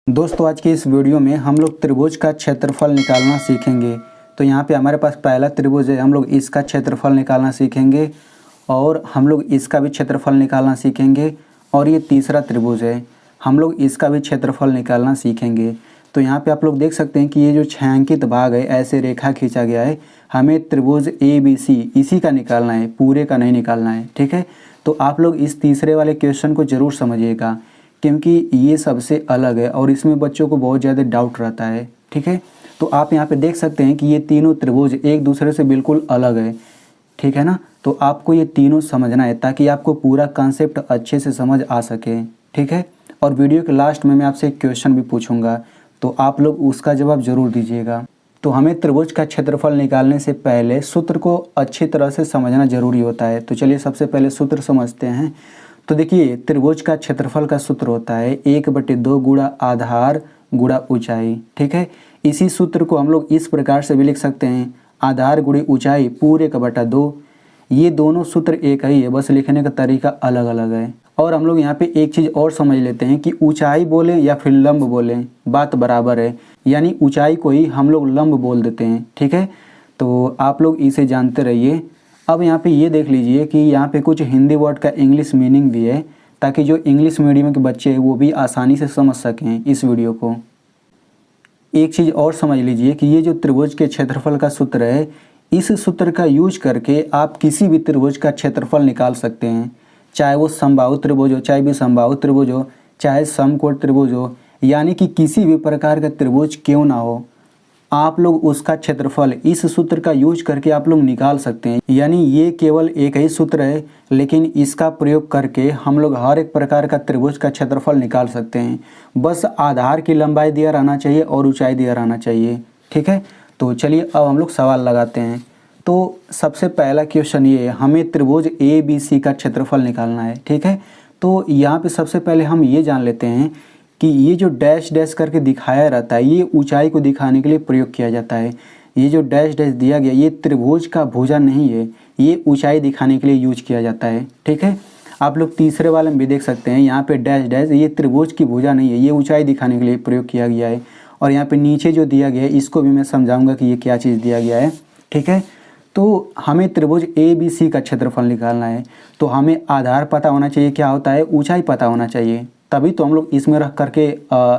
दोस्तों आज की इस वीडियो में हम लोग त्रिभुज का क्षेत्रफल निकालना सीखेंगे। तो यहाँ पे हमारे पास पहला त्रिभुज है, हम लोग इसका क्षेत्रफल निकालना सीखेंगे और हम लोग इसका भी क्षेत्रफल निकालना सीखेंगे। और ये तीसरा त्रिभुज है, हम लोग इसका भी क्षेत्रफल निकालना सीखेंगे। तो यहाँ पे आप लोग देख सकते हैं कि ये जो छायांकित भाग है ऐसे रेखा खींचा गया है। हमें त्रिभुज ABC इसी का निकालना है, पूरे का नहीं निकालना है, ठीक है। तो आप लोग इस तीसरे वाले क्वेश्चन को ज़रूर समझिएगा क्योंकि ये सबसे अलग है और इसमें बच्चों को बहुत ज़्यादा डाउट रहता है, ठीक है। तो आप यहाँ पे देख सकते हैं कि ये तीनों त्रिभुज एक दूसरे से बिल्कुल अलग है, ठीक है ना। तो आपको ये तीनों समझना है ताकि आपको पूरा कॉन्सेप्ट अच्छे से समझ आ सके, ठीक है। और वीडियो के लास्ट में मैं आपसे एक क्वेश्चन भी पूछूंगा, तो आप लोग उसका जवाब ज़रूर दीजिएगा। तो हमें त्रिभुज का क्षेत्रफल निकालने से पहले सूत्र को अच्छी तरह से समझना ज़रूरी होता है। तो चलिए सबसे पहले सूत्र समझते हैं। तो देखिए त्रिभुज का क्षेत्रफल का सूत्र होता है 1/2 गुणा आधार गुणा ऊंचाई, ठीक है। इसी सूत्र को हम लोग इस प्रकार से भी लिख सकते हैं, आधार गुणे ऊंचाई पूरे का बटा 2। ये दोनों सूत्र एक ही है, बस लिखने का तरीका अलग अलग है। और हम लोग यहाँ पे एक चीज़ और समझ लेते हैं कि ऊंचाई बोलें या फिर लंब बोलें बात बराबर है, यानी ऊंचाई को ही हम लोग लंब बोल देते हैं, ठीक है। तो आप लोग इसे जानते रहिए। अब यहाँ पे ये देख लीजिए कि यहाँ पे कुछ हिंदी वर्ड का इंग्लिश मीनिंग भी है ताकि जो इंग्लिश मीडियम के बच्चे हैं वो भी आसानी से समझ सकें इस वीडियो को। एक चीज़ और समझ लीजिए कि ये जो त्रिभुज के क्षेत्रफल का सूत्र है, इस सूत्र का यूज करके आप किसी भी त्रिभुज का क्षेत्रफल निकाल सकते हैं, चाहे वो समबाहु त्रिभुज हो, चाहे विषमबाहु त्रिभुज हो, चाहे समकोण त्रिभुज हो, यानी कि किसी भी प्रकार का त्रिभुज क्यों ना हो, आप लोग उसका क्षेत्रफल इस सूत्र का यूज करके आप लोग निकाल सकते हैं। यानी ये केवल एक ही सूत्र है, लेकिन इसका प्रयोग करके हम लोग हर एक प्रकार का त्रिभुज का क्षेत्रफल निकाल सकते हैं। बस आधार की लंबाई दिया रहना चाहिए और ऊंचाई दिया रहना चाहिए, ठीक है। तो चलिए अब हम लोग सवाल लगाते हैं। तो सबसे पहला क्वेश्चन ये है, हमें त्रिभुज ABC का क्षेत्रफल निकालना है, ठीक है। तो यहाँ पे सबसे पहले हम ये जान लेते हैं कि ये जो डैश डैश करके दिखाया रहता है ये ऊंचाई को दिखाने के लिए प्रयोग किया जाता है। ये जो डैश डैश दिया गया ये त्रिभुज का भुजा नहीं है, ये ऊंचाई दिखाने के लिए यूज किया जाता है, ठीक है। आप लोग तीसरे वाले में भी देख सकते हैं, यहाँ पे डैश डैश ये त्रिभुज की भुजा नहीं है, ये ऊंचाई दिखाने के लिए प्रयोग किया गया है। और यहाँ पे नीचे जो दिया गया है इसको भी मैं समझाऊंगा कि ये क्या चीज़ दिया गया है, ठीक है। तो हमें त्रिभुज ABC का क्षेत्रफल निकालना है, तो हमें आधार पता होना चाहिए क्या होता है, ऊंचाई पता होना चाहिए, तभी तो हम लोग इसमें रख करके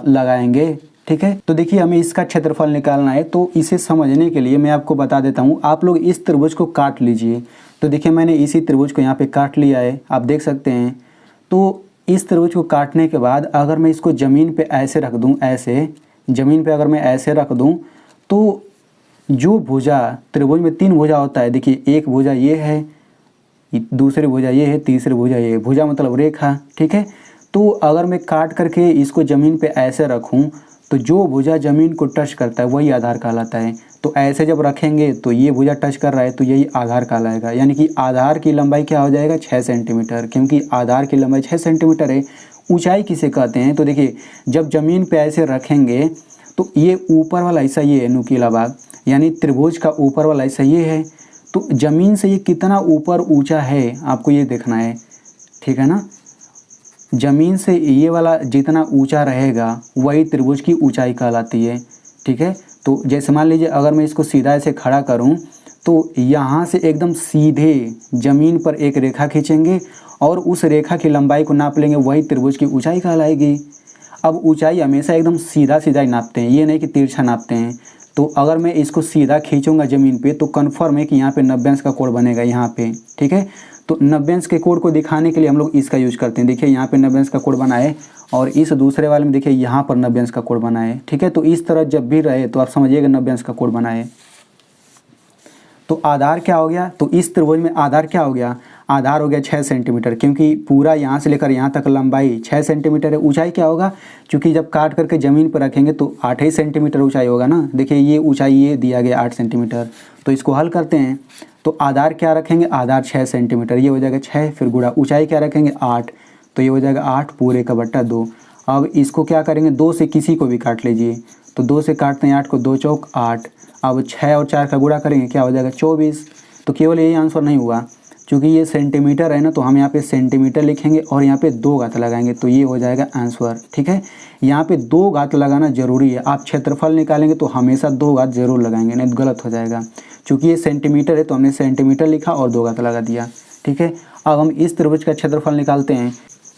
लगाएंगे, ठीक है। तो देखिए हमें इसका क्षेत्रफल निकालना है, तो इसे समझने के लिए मैं आपको बता देता हूँ। आप लोग इस त्रिभुज को काट लीजिए। तो देखिए मैंने इसी त्रिभुज को यहाँ पे काट लिया है, आप देख सकते हैं। तो इस त्रिभुज को काटने के बाद अगर मैं इसको ज़मीन पे ऐसे रख दूँ, ऐसे ज़मीन पे अगर मैं ऐसे रख दूँ, तो जो भुजा त्रिभुज में 3 भुजा होता है, देखिए एक भुजा ये है, दूसरी भुजा ये है, तीसरी भुजा ये है। भुजा मतलब रेखा, ठीक है। तो अगर मैं काट करके इसको ज़मीन पे ऐसे रखूं तो जो भुजा ज़मीन को टच करता है वही आधार कहलाता है। तो ऐसे जब रखेंगे तो ये भुजा टच कर रहा है तो यही आधार कहलाएगा। यानी कि आधार की लंबाई क्या हो जाएगा, 6 सेंटीमीटर, क्योंकि आधार की लंबाई 6 सेंटीमीटर है। ऊंचाई किसे कहते हैं, तो देखिए जब ज़मीन पे ऐसे रखेंगे तो ये ऊपर वाला हिस्सा ये है नुकीला भाग, यानी त्रिभुज का ऊपर वाला हिस्सा ये है। तो ज़मीन से ये कितना ऊपर ऊँचा है आपको ये देखना है, ठीक है ना। ज़मीन से ये वाला जितना ऊंचा रहेगा वही त्रिभुज की ऊंचाई कहलाती है, ठीक है। तो जैसे मान लीजिए अगर मैं इसको सीधा ऐसे खड़ा करूं तो यहाँ से एकदम सीधे ज़मीन पर एक रेखा खींचेंगे और उस रेखा की लंबाई को नाप लेंगे, वही त्रिभुज की ऊंचाई कहलाएगी। अब ऊंचाई हमेशा एकदम सीधा सीधा ही नापते हैं, ये नहीं कि तिरछा नापते हैं। तो अगर मैं इसको सीधा खींचूंगा ज़मीन पे तो कन्फर्म है कि यहाँ पे 90 अंश का कोण बनेगा यहाँ पे, ठीक है। तो 90 अंश के कोण को दिखाने के लिए हम लोग इसका यूज करते हैं। देखिए यहाँ पे 90 अंश का कोण बना है और इस दूसरे वाले में देखिए यहाँ पर 90 अंश का कोण बना है, ठीक है। तो इस तरह जब भी रहे तो आप समझिएगा 90 अंश का कोण बना है। तो आधार क्या हो गया, तो इस त्रिभुज में आधार क्या हो गया, आधार हो गया 6 सेंटीमीटर, क्योंकि पूरा यहाँ से लेकर यहाँ तक लंबाई 6 सेंटीमीटर है। ऊंचाई क्या होगा, क्योंकि जब काट करके ज़मीन पर रखेंगे तो 8 ही सेंटीमीटर ऊंचाई होगा ना। देखिए ये ऊंचाई ये दिया गया 8 सेंटीमीटर। तो इसको हल करते हैं, तो आधार क्या रखेंगे, आधार 6 सेंटीमीटर, ये हो जाएगा 6, फिर गुणा ऊंचाई क्या रखेंगे 8, तो ये हो जाएगा 8 पूरे का बट्टा 2। अब इसको क्या करेंगे, 2 से किसी को भी काट लीजिए, तो 2 से काटते हैं 8 को, 2 चौक 8। अब 6 और 4 का गुणा करेंगे क्या हो जाएगा 24। तो केवल यही आंसर नहीं हुआ, क्योंकि ये सेंटीमीटर है ना, तो हम यहाँ पे सेंटीमीटर लिखेंगे और यहाँ पे 2 घात लगाएंगे, तो ये हो जाएगा आंसर। ठीक है, यहाँ पे 2 घात लगाना जरूरी है। आप क्षेत्रफल निकालेंगे तो हमेशा 2 घात जरूर लगाएंगे, नहीं तो गलत हो जाएगा। क्योंकि ये सेंटीमीटर है तो हमने सेंटीमीटर लिखा और 2 घात लगा दिया। ठीक है, अब हम इस त्रिभुज का क्षेत्रफल निकालते हैं।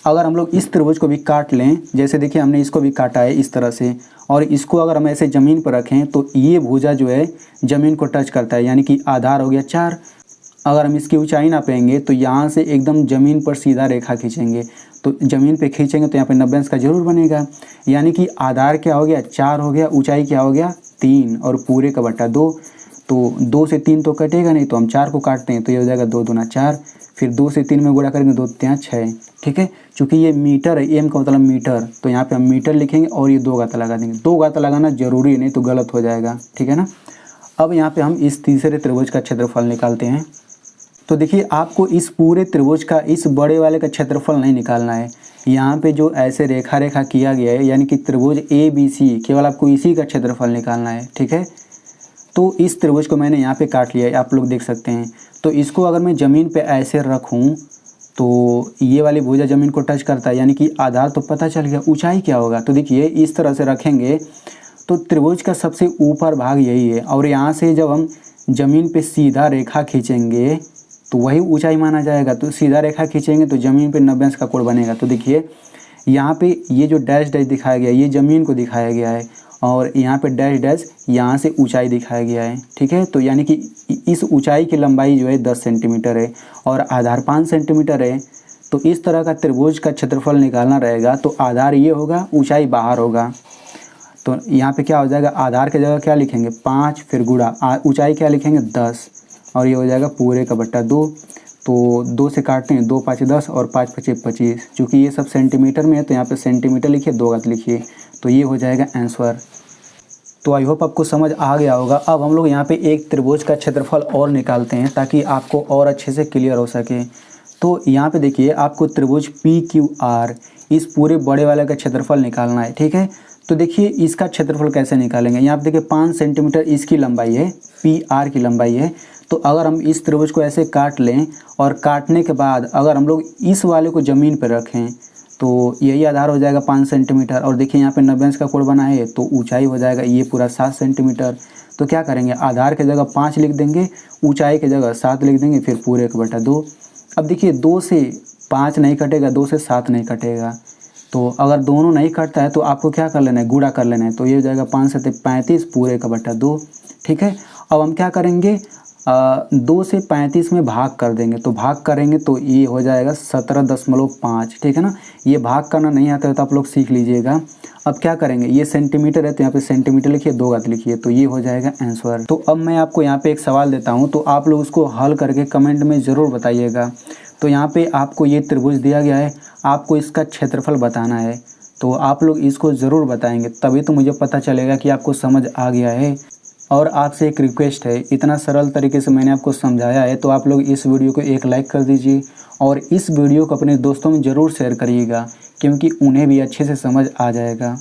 अगर हम लोग इस त्रिभुज को भी काट लें, जैसे देखिए हमने इसको भी काटा है इस तरह से, और इसको अगर हम ऐसे ज़मीन पर रखें तो ये भुजा जो है ज़मीन को टच करता है, यानी कि आधार हो गया 4। अगर हम इसकी ऊंचाई नापेंगे तो यहाँ से एकदम ज़मीन पर सीधा रेखा खींचेंगे, तो ज़मीन पे खींचेंगे तो यहाँ पे 90 अंश का जरूर बनेगा। यानी कि आधार क्या हो गया 4 हो गया, ऊंचाई क्या हो गया 3 और पूरे का बटा 2। तो 2 से 3 तो कटेगा नहीं, तो हम 4 को काटते हैं तो ये हो जाएगा 2 दूना 4। फिर 2 से 3 में गुणा करेंगे 2 3 6। ठीक है, चूँकि ये मीटर है, एम का मतलब मीटर, तो यहाँ पे हम मीटर लिखेंगे और ये 2 घात लगा देंगे। 2 घात लगाना जरूरी है, नहीं तो गलत हो जाएगा। ठीक है ना। अब यहाँ पे हम इस तीसरे त्रिभुज का क्षेत्रफल निकालते हैं। तो देखिए आपको इस पूरे त्रिभुज का इस बड़े वाले का क्षेत्रफल नहीं निकालना है। यहाँ पे जो ऐसे रेखा रेखा किया गया है, यानी कि त्रिभुज ABC, केवल आपको इसी का क्षेत्रफल निकालना है। ठीक है, तो इस त्रिभुज को मैंने यहाँ पे काट लिया है, आप लोग देख सकते हैं। तो इसको अगर मैं ज़मीन पे ऐसे रखूँ तो ये वाली भुजा ज़मीन को टच करता है, यानी कि आधार तो पता चल गया। ऊंचाई क्या होगा, तो देखिए इस तरह से रखेंगे तो त्रिभुज का सबसे ऊपर भाग यही है, और यहाँ से जब हम ज़मीन पे सीधा रेखा खींचेंगे तो वही ऊंचाई माना जाएगा। तो सीधा रेखा खींचेंगे तो ज़मीन पे 90 अंश का कोण बनेगा। तो देखिए यहाँ पे ये जो डैश डैश दिखाया गया है ये ज़मीन को दिखाया गया है, और यहाँ पे डैश डैश यहाँ से ऊंचाई दिखाया गया है। ठीक है, तो यानी कि इस ऊंचाई की लंबाई जो है 10 सेंटीमीटर है और आधार 5 सेंटीमीटर है। तो इस तरह का त्रिभुज का क्षेत्रफल निकालना रहेगा तो आधार ये होगा, ऊंचाई बाहर होगा। तो यहाँ पे क्या हो जाएगा, आधार की जगह क्या लिखेंगे 5, फिर गुणा ऊंचाई क्या लिखेंगे 10, और ये हो जाएगा पूरे का बट्टा 2। तो 2 से काटते हैं, 2 5 10 और 5 5 25। चूँकि ये सब सेंटीमीटर में है तो यहाँ पे सेंटीमीटर लिखिए, 2 घात लिखिए, तो ये हो जाएगा आंसर। तो आई होप आपको समझ आ गया होगा। अब हम लोग यहाँ पे एक त्रिभुज का क्षेत्रफल और निकालते हैं ताकि आपको और अच्छे से क्लियर हो सके। तो यहाँ पे देखिए आपको त्रिभुज PQR इस पूरे बड़े वाले का क्षेत्रफल निकालना है। ठीक है, तो देखिए इसका क्षेत्रफल कैसे निकालेंगे। यहाँ पे देखिए 5 सेंटीमीटर इसकी लंबाई है, PR की लंबाई है। तो अगर हम इस त्रिभुज को ऐसे काट लें और काटने के बाद अगर हम लोग इस वाले को ज़मीन पर रखें तो यही आधार हो जाएगा 5 सेंटीमीटर, और देखिए यहाँ पे 90 अंश का कोण बना है तो ऊंचाई हो जाएगा ये पूरा 7 सेंटीमीटर। तो क्या करेंगे, आधार की जगह 5 लिख देंगे, ऊंचाई की जगह 7 लिख देंगे, फिर पूरे का बटा 2। अब देखिए 2 से 5 नहीं कटेगा, 2 से 7 नहीं कटेगा। तो अगर दोनों नहीं कटता है तो आपको क्या कर लेना है, गुणा कर लेना है। तो ये हो जाएगा 5 से 35 पूरे का बटा 2। ठीक है, अब हम क्या करेंगे, 2 से 35 में भाग कर देंगे। तो भाग करेंगे तो ये हो जाएगा 17.5। ठीक है ना, ये भाग करना नहीं आता है तो आप लोग सीख लीजिएगा। अब क्या करेंगे, ये सेंटीमीटर है तो यहाँ पे सेंटीमीटर लिखिए, 2 घात लिखिए, तो ये हो जाएगा आंसर। तो अब मैं आपको यहाँ पे एक सवाल देता हूँ, तो आप लोग उसको हल करके कमेंट में ज़रूर बताइएगा। तो यहाँ पे आपको ये त्रिभुज दिया गया है, आपको इसका क्षेत्रफल बताना है। तो आप लोग इसको ज़रूर बताएंगे, तभी तो मुझे पता चलेगा कि आपको समझ आ गया है। और आपसे एक रिक्वेस्ट है, इतना सरल तरीके से मैंने आपको समझाया है तो आप लोग इस वीडियो को एक लाइक कर दीजिए और इस वीडियो को अपने दोस्तों में ज़रूर शेयर करिएगा, क्योंकि उन्हें भी अच्छे से समझ आ जाएगा।